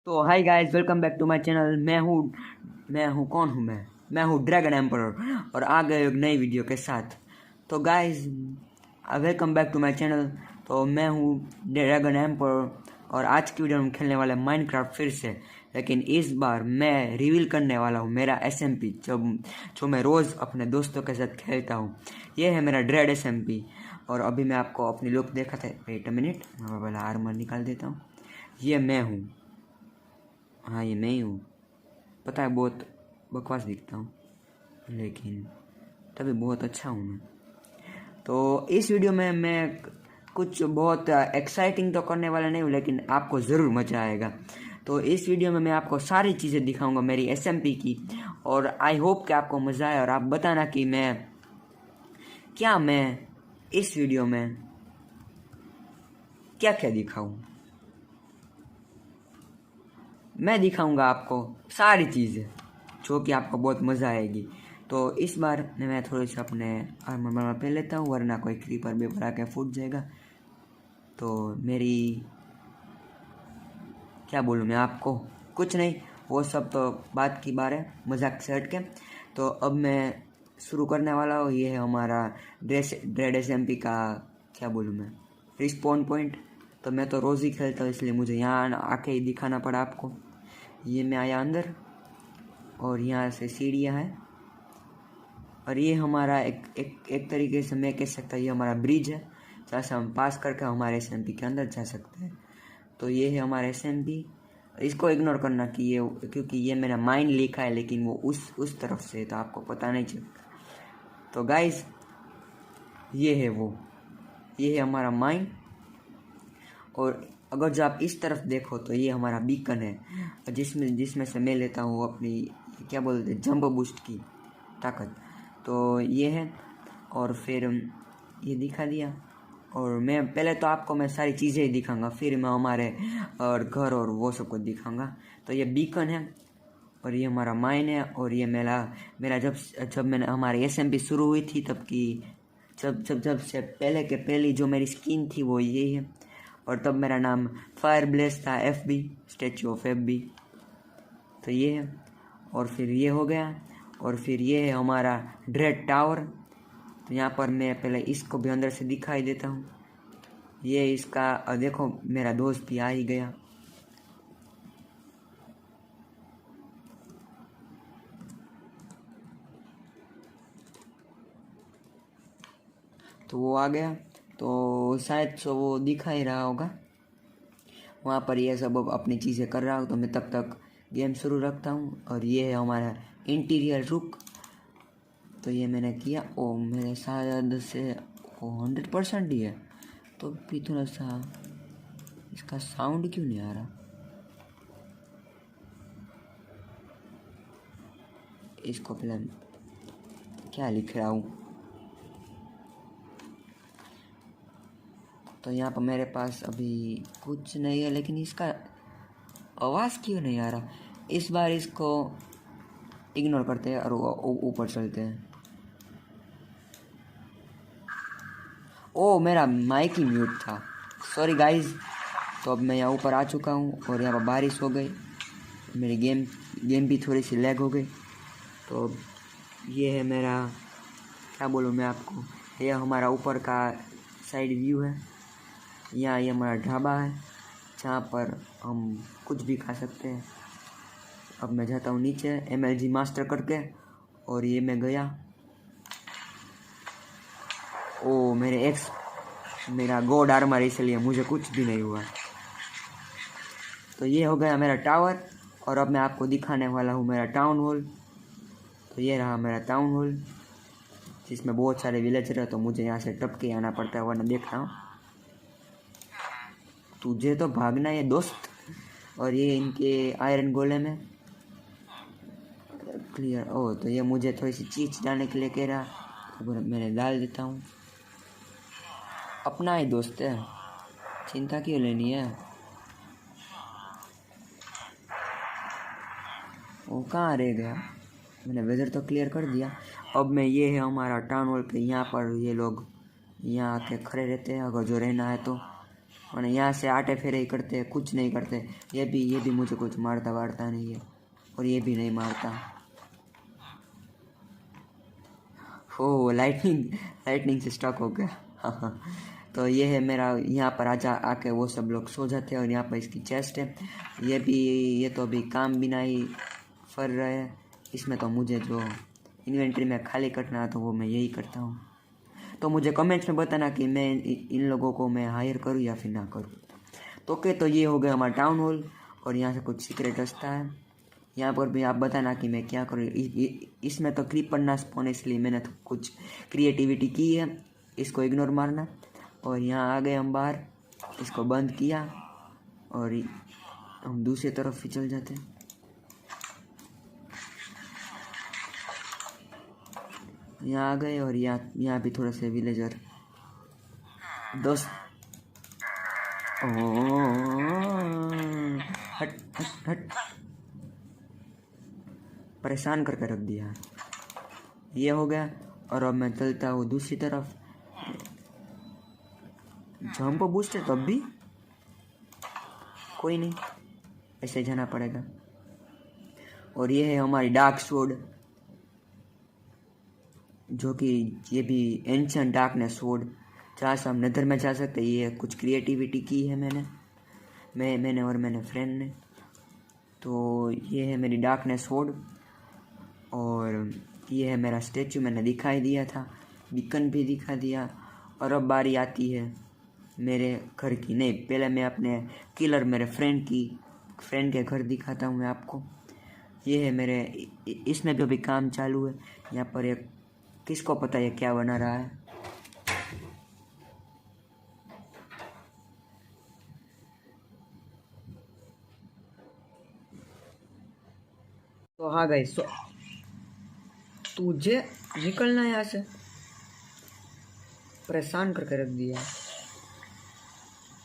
तो hi guys, welcome back to my channel. मैं हूँ ड्रैगन एम्परर और आ गए एक नई वीडियो के साथ। तो guys, welcome back to my channel. तो मैं हूँ ड्रैगन एम्परर और आज की वीडियो में खेलने वाले माइनक्राफ्ट फिर से। लेकिन इस बार मैं रिवील करने वाला हूँ मेरा एसएमपी जो मैं रोज़ अपने दोस्तों के साथ खेलता हूँ। ये है मेरा ड्रेड एसएमपी। और अभी मैं आपको अपनी लुक देखा था। वेट अ मिनट, मैं पहले आर्मर निकाल देता हूँ। ये मैं हूँ। हाँ, ये मैं ही हूँ। पता है बहुत बकवास दिखता हूँ, लेकिन तभी बहुत अच्छा हूँ मैं। तो इस वीडियो में मैं कुछ बहुत एक्साइटिंग तो करने वाला नहीं हूँ, लेकिन आपको ज़रूर मज़ा आएगा। तो इस वीडियो में मैं आपको सारी चीज़ें दिखाऊंगा मेरी एसएमपी की, और आई होप कि आपको मज़ा आए। और आप बताना कि मैं इस वीडियो में क्या क्या दिखाऊँ। मैं दिखाऊंगा आपको सारी चीज़ें जो कि आपको बहुत मज़ा आएगी। तो इस बार मैं थोड़ी सी अपने आर्मर पहन लेता हूँ, वरना कोई क्रीपर भी भरा के फूट जाएगा। तो मेरी क्या बोलूँ मैं आपको, कुछ नहीं, वो सब तो बात की बात है, मजाक से हट के। तो अब मैं शुरू करने वाला हूँ। ये है हमारा ड्रेड एसएमपी का, क्या बोलूँ मैं, रिस्पॉन पॉइंट। तो मैं तो रोज़ ही खेलता हूँ, इसलिए मुझे यहाँ आके ही दिखाना पड़ा आपको। ये मैं आया अंदर और यहाँ से सीढ़ियाँ हैं, और ये हमारा एक तरीके से मैं कह सकता हूँ ये हमारा ब्रिज है, जहाँ से हम पास करके हमारे एसएमपी के अंदर जा सकते हैं। तो ये है हमारा एसएमपी। इसको इग्नोर करना कि ये, क्योंकि ये मेरा माइंड लिखा है, लेकिन वो उस तरफ से, तो आपको पता नहीं चलता। तो गाइस, ये है हमारा माइंड। और अगर जो आप इस तरफ देखो तो ये हमारा बीकन है, जिसमें से मैं लेता हूँ अपनी, क्या बोलते हैं, जंप बूस्ट की ताकत। तो ये है, और फिर ये दिखा दिया। और मैं पहले तो आपको मैं सारी चीज़ें ही दिखाऊंगा, फिर मैं हमारे और घर और वो सब को दिखाऊंगा। तो ये बीकन है और ये हमारा माइन है। और ये मेरा जब मैंने हमारी एसएमपी शुरू हुई थी तब की, जब से पहली जो मेरी स्किन थी वो यही है। और तब मेरा नाम फायर ब्लेस था, FB, स्टैचू ऑफ FB। तो ये है, और फिर ये हो गया। और फिर ये है हमारा ड्रेड टावर। तो यहाँ पर मैं पहले इसको भी अंदर से दिखाई देता हूँ। ये इसका, देखो मेरा दोस्त भी आ ही गया। तो वो आ गया, तो शायद से वो दिखा ही रहा होगा वहाँ पर। ये सब अब अपनी चीज़ें कर रहा हूँ, तो मैं तब तक गेम शुरू रखता हूँ। और ये है हमारा इंटीरियर रुक। तो ये मैंने किया। ओ, मेरे शायद से 100% ही है, तो भी थोड़ा सा इसका साउंड क्यों नहीं आ रहा। इसको पहले क्या लिख रहा हूँ। तो यहाँ पर मेरे पास अभी कुछ नहीं है, लेकिन इसका आवाज़ क्यों नहीं आ रहा। इस बार इसको इग्नोर करते हैं और ऊपर चलते हैं। ओ, मेरा माइक ही म्यूट था, सॉरी गाइज। तो अब मैं यहाँ ऊपर आ चुका हूँ और यहाँ पर बारिश हो गई, मेरी गेम भी थोड़ी सी लैग हो गई। तो ये है मेरा, क्या बोलूँ मैं आपको, ये हमारा ऊपर का साइड व्यू है। यहाँ ये हमारा ढाबा है, जहाँ पर हम कुछ भी खा सकते हैं। अब मैं जाता हूँ नीचे MLG मास्टर करके, और ये मैं गया। ओ, मेरा गॉड आर्मर, इसलिए मुझे कुछ भी नहीं हुआ। तो ये हो गया मेरा टावर, और अब मैं आपको दिखाने वाला हूँ मेरा टाउन हॉल। तो ये रहा मेरा टाउन हॉल, जिसमें बहुत सारे विलेजर है। तो मुझे यहाँ से टप के आना पड़ता है, वरना देख रहा हूँ। तुझे तो भागना है दोस्त। और ये इनके आयरन गोलेम है, क्लियर। ओ, तो ये मुझे थोड़ी सी चीज डालने के लिए कह रहा, तो मैंने डाल देता हूँ। अपना ही दोस्त है, चिंता क्यों लेनी है। वो कहाँ रह गया, मैंने वेदर तो क्लियर कर दिया। अब मैं, ये है हमारा टाउन हॉल पे, यहाँ पर ये लोग यहाँ आके खड़े रहते हैं अगर जो रहना है तो। और यहाँ से आटे फेरे ही करते हैं, कुछ नहीं करते। ये भी मुझे कुछ मारता वारता नहीं है, और ये भी नहीं मारता। हो लाइटनिंग से स्टक हो गया। हाँ। तो ये है मेरा, यहाँ पर आजा आके वो सब लोग सो जाते हैं, और यहाँ पर इसकी चेस्ट है। ये तो अभी काम बिना ही फर रहा है। इसमें तो मुझे जो इन्वेंट्री में खाली करना है तो वो मैं यही करता हूँ। तो मुझे कमेंट्स में बताना कि मैं इन लोगों को मैं हायर करूँ या फिर ना करूँ। तो ओके, तो ये हो गया हमारा टाउन हॉल, और यहाँ से कुछ सीक्रेट रास्ता है। यहाँ पर भी आप बताना कि मैं क्या करूँ। इसमें तो क्रीपर ना स्पॉन, इसलिए मैंने तो कुछ क्रिएटिविटी की है, इसको इग्नोर मारना। और यहाँ आ गए हम बाहर, इसको बंद किया और हम दूसरी तरफ ही चल जाते हैं। यहाँ आ गए, और यहाँ भी थोड़ा सा विलेजर दोस्त। हट हट हट, परेशान करके रख दिया। ये हो गया, और अब मैं चलता हूँ दूसरी तरफ। जंप बूस्ट है तब भी कोई नहीं, ऐसे जाना पड़ेगा। और ये है हमारी डार्क स्वॉर्ड, जो कि ये भी एंशिएंट डार्कनेस स्वॉर्ड, जहाँ से हम नेदर में जा सकते हैं। ये कुछ क्रिएटिविटी की है मैंने और मैंने फ्रेंड ने। तो ये है मेरी डार्कनेस स्वॉर्ड, और ये है मेरा स्टैचू, मैंने दिखाई दिया था, बीकन भी दिखा दिया। और अब बारी आती है मेरे घर की। नहीं, पहले मैं अपने किलर मेरे फ्रेंड के घर दिखाता हूँ मैं आपको। ये है मेरे, इसमें भी अभी काम चालू है। यहाँ पर एक, किसको पता है क्या बना रहा है। तो हाँ गाइस, सो तुझे निकलना है यहाँ से, परेशान करके रख दिया।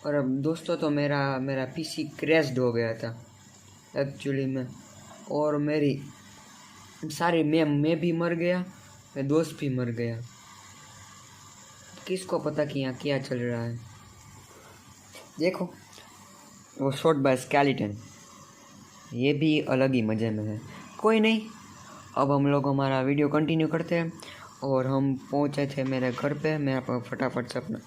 और अब दोस्तों, तो मेरा पीसी क्रैश्ड हो गया था एक्चुअली में, और मेरी सारी मैं भी मर गया, मेरा दोस्त भी मर गया। किसको पता कि यहाँ क्या चल रहा है। देखो, वो शॉट बाय स्केलेटन, ये भी अलग ही मज़े में है। कोई नहीं, अब हम लोग हमारा वीडियो कंटिन्यू करते हैं। और हम पहुँचे थे मेरे घर पे। मैं आप फटाफट से अपना,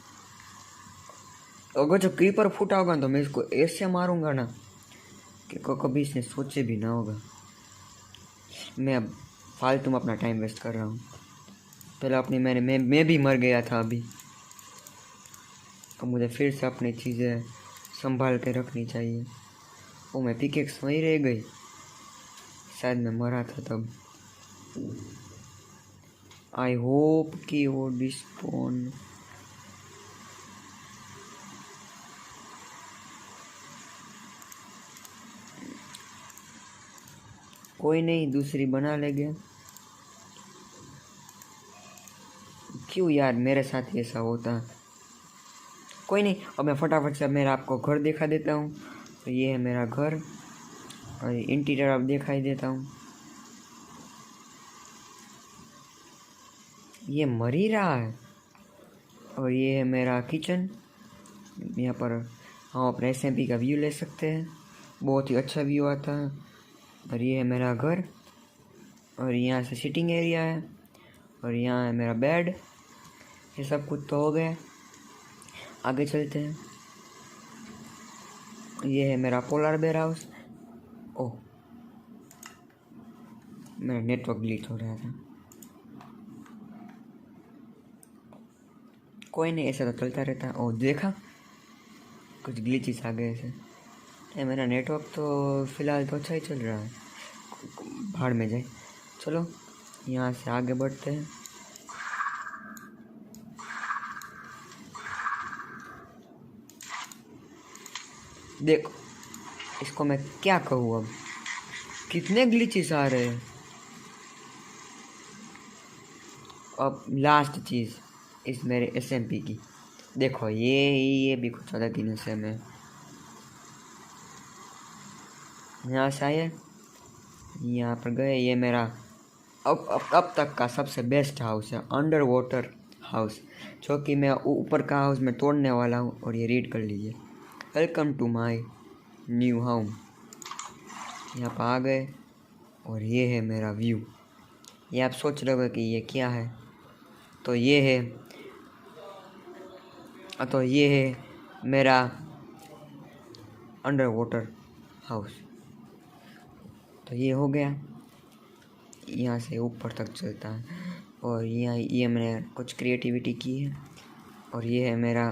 अगर जो क्रीपर फूटा होगा तो मैं इसको ऐसे मारूंगा ना कि कभी इसने सोचे भी ना होगा। मैं अब फालतू में अपना टाइम वेस्ट कर रहा हूँ। पहले अपनी मैं भी मर गया था अभी। अब मुझे फिर से अपनी चीज़ें संभाल के रखनी चाहिए। ओ, मैं पिकेक्स वहीं रह गई, शायद मैं मरा था तब। आई होप कि वो डिस्पोन, कोई नहीं, दूसरी बना लेंगे। क्यों यार मेरे साथ ही ऐसा होता। कोई नहीं, अब मैं फटाफट से मेरा आपको घर दिखा देता हूँ। तो ये है मेरा घर, और इंटीरियर अब दिखाई देता हूँ। ये मर ही रहा है। और ये है मेरा किचन, यहाँ पर हम अपने SMP का व्यू ले सकते हैं, बहुत ही अच्छा व्यू आता है। और ये है मेरा घर, और यहाँ से सिटिंग एरिया है, और यहाँ है मेरा बेड। ये सब कुछ तो हो गया, आगे चलते हैं। ये है मेरा पोलर बेयर हाउस। ओह, मेरा नेटवर्क ग्लिच हो रहा था। कोई नहीं, ऐसा तो चलता रहता है। ओह देखा, कुछ ग्लिचेस आ गए ऐसे। मेरा नेटवर्क तो फ़िलहाल तो अच्छा ही चल रहा है, भाड़ में जाए। चलो यहाँ से आगे बढ़ते हैं। देखो, इसको मैं क्या कहूँ अब, कितने ग्लिचेस आ रहे हैं। अब लास्ट चीज़ इस मेरे SMP की, देखो ये भी कुछ अलग ही नशे में। यहाँ से आए, यहाँ पर गए। ये मेरा अब तक का सबसे बेस्ट हाउस है, अंडर वाटर हाउस, जो कि मैं ऊपर का हाउस में तोड़ने वाला हूँ। और ये रीड कर लीजिए, welcome to my new home. यहाँ पर आ गए और ये है मेरा व्यू। ये आप सोच रहे हो कि ये क्या है, तो ये है मेरा अंडर वाटर हाउस। तो ये हो गया, यहाँ से ऊपर तक चलता है और यहाँ ये मैंने कुछ क्रिएटिविटी की है। और ये है मेरा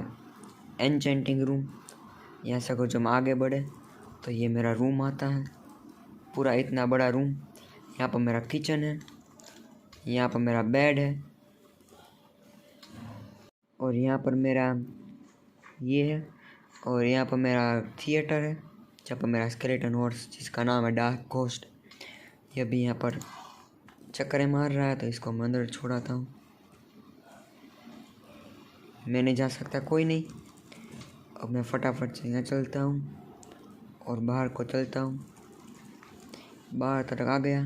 एन्चेंटिंग रूम। यहाँ से अगर जब आगे बढ़े तो ये मेरा रूम आता है, पूरा इतना बड़ा रूम। यहाँ पर मेरा किचन है, यहाँ पर मेरा बेड है और यहाँ पर मेरा ये है। और यहाँ पर मेरा थिएटर है जहाँ पर मेरा स्केलेटन हॉर्स, जिसका नाम है डार्क घोस्ट, ये भी यहाँ पर चक्करें मार रहा है, तो इसको मैं अंदर छोड़ाता हूँ। मैं नहीं जा सकता, कोई नहीं। अब मैं फटाफट से यहाँ चलता हूँ और बाहर को चलता हूँ। बाहर तक आ गया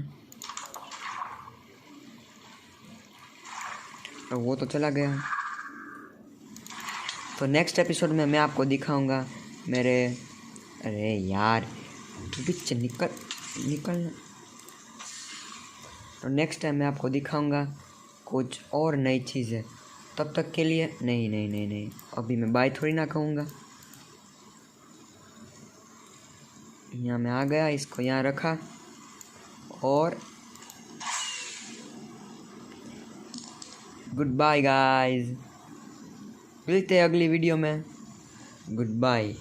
और वो तो चला गया। तो नेक्स्ट एपिसोड में मैं आपको दिखाऊंगा मेरे, अरे यार पीछे निकलना। तो नेक्स्ट टाइम मैं आपको दिखाऊंगा कुछ और नई चीज़ें। तब तक के लिए नहीं, अभी मैं बाय थोड़ी ना कहूँगा। यहाँ मैं आ गया, इसको यहाँ रखा और गुड बाय गाइस। मिलते हैं अगली वीडियो में। Good bye.